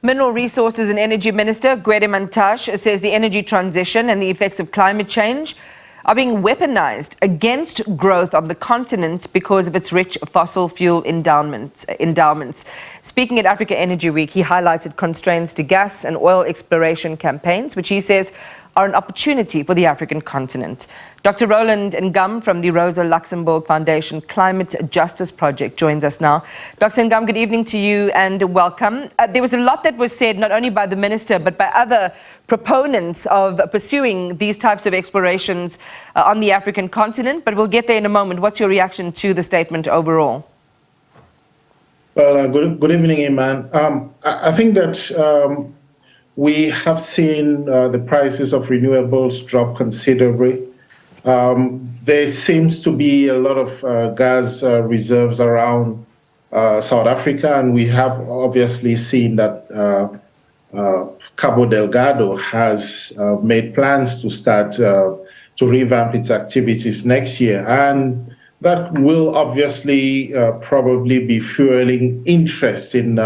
Mineral Resources and Energy Minister Gwede Mantashe says the energy transition and the effects of climate change are being weaponized against growth on the continent because of its rich fossil fuel endowments. Speaking at Eafrica Energy Week, he highlighted constraints to gas and oil exploration campaigns, which he says are an opportunity for the African continent. Dr Roland Ngam from the Rosa Luxembourg Foundation Climate Justice Project joins us now. Dr Ngam, good evening to you and welcome. There was a lot that was said not only by the Minister but by other proponents of pursuing these types of explorations on the African continent, but we'll get there in a moment. What's your reaction to the statement overall? Well, good evening, Iman. I think that we have seen the prices of renewables drop considerably. There seems to be a lot of gas reserves around South Africa, and we have obviously seen that Cabo Delgado has made plans to start to revamp its activities next year, and that will obviously probably be fueling interest in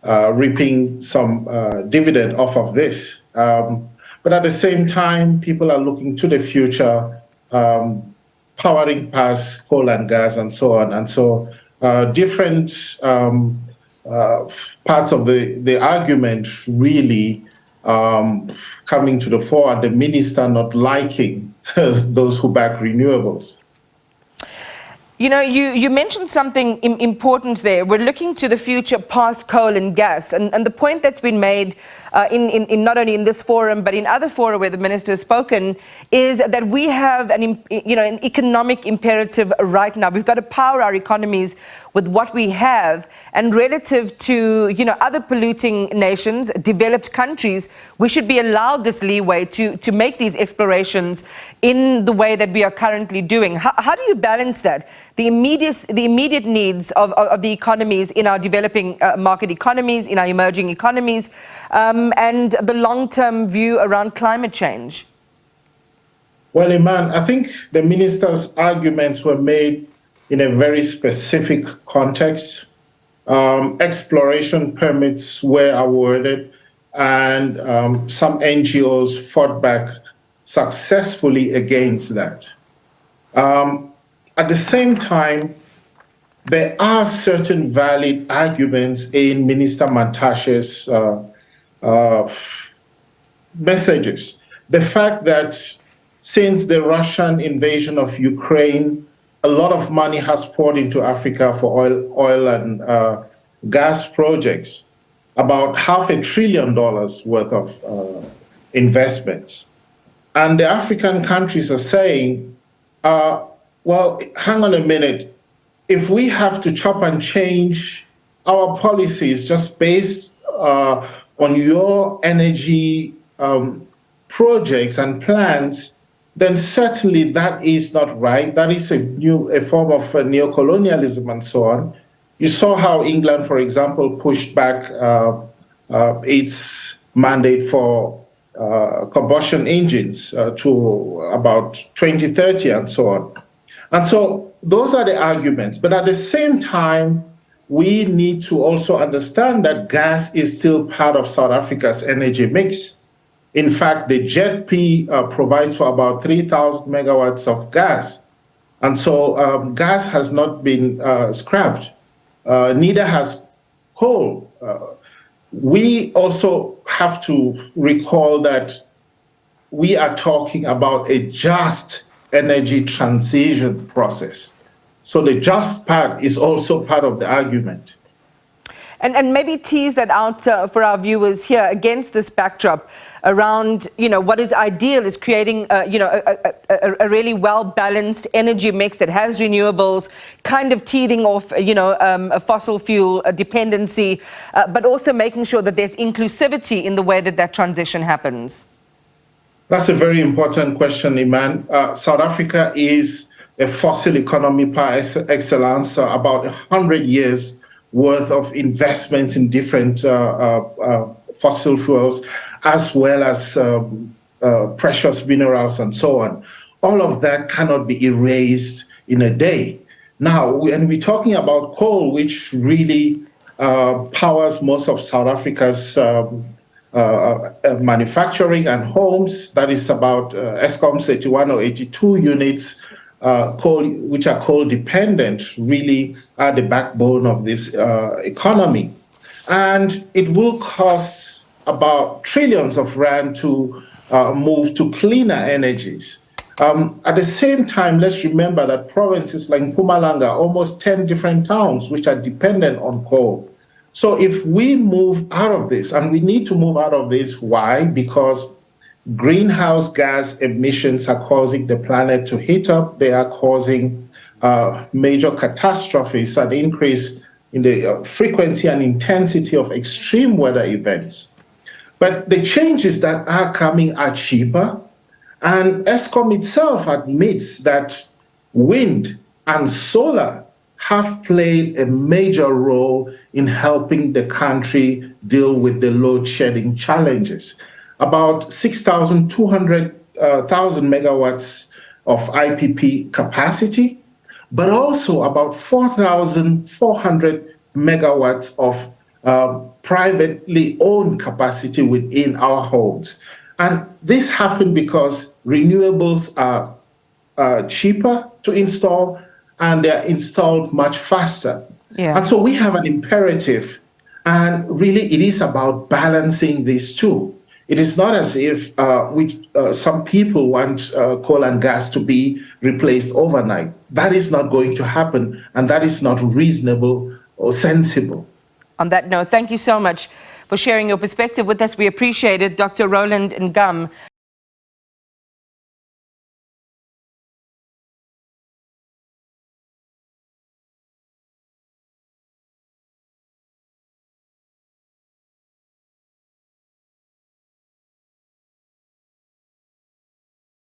reaping some dividend off of this. But at the same time, people are looking to the future, powering past coal and gas and so on. And so different parts of the argument really coming to the fore, and the minister not liking those who back renewables. You know, you mentioned something important there. We're looking to the future past coal and gas. And the point that's been made in not only in this forum, but in other fora where the minister has spoken, is that we have an economic imperative right now. We've got to power our economies with what we have, and relative to other polluting nations, developed countries, we should be allowed this leeway to make these explorations in the way that we are currently doing. How do you balance that? The immediate needs of the economies in our developing market economies, in our emerging economies, and the long-term view around climate change? Well, Iman, I think the minister's arguments were made in a very specific context. Exploration permits were awarded, and some NGOs fought back successfully against that. At the same time, there are certain valid arguments in Minister Mantashe's messages. The fact that since the Russian invasion of Ukraine, a lot of money has poured into Africa for oil and gas projects, about $500 billion worth of investments. And the African countries are saying, well, hang on a minute. If we have to chop and change our policies just based on your energy projects and plans, then certainly that is not right. That is a form of neocolonialism and so on. You saw how England, for example, pushed back its mandate for combustion engines to about 2030 and so on. And so those are the arguments. But at the same time, we need to also understand that gas is still part of South Africa's energy mix. In fact, the JETP provides for about 3,000 megawatts of gas. And so gas has not been scrapped. Neither has coal. We also have to recall that we are talking about a just energy transition process. So the just part is also part of the argument. And maybe tease that out for our viewers here against this backdrop around, what is ideal is creating, a really well-balanced energy mix that has renewables, kind of teething off, a fossil fuel dependency, but also making sure that there's inclusivity in the way that transition happens. That's a very important question, Iman. South Africa is a fossil economy par excellence, about 100 years worth of investments in different fossil fuels, as well as precious minerals and so on. All of that cannot be erased in a day. Now, when we're talking about coal, which really powers most of South Africa's manufacturing and homes. That is about Eskom's 81 or 82 units, which are coal dependent, really are the backbone of this economy. And it will cost about trillions of rand to move to cleaner energies. At the same time, let's remember that provinces like Mpumalanga, almost 10 different towns which are dependent on coal. So if we move out of this, and we need to move out of this, why? Because greenhouse gas emissions are causing the planet to heat up. They are causing major catastrophes, an increase in the frequency and intensity of extreme weather events. But the changes that are coming are cheaper. And Eskom itself admits that wind and solar have played a major role in helping the country deal with the load shedding challenges. About 6,200 megawatts of IPP capacity, but also about 4,400 megawatts of privately owned capacity within our homes. And this happened because renewables are cheaper to install, and they're installed much faster. Yeah. And so we have an imperative, and really it is about balancing these two. It is not as if some people want coal and gas to be replaced overnight. That is not going to happen, and that is not reasonable or sensible. On that note, thank you so much for sharing your perspective with us. We appreciate it, Dr. Roland Ngam.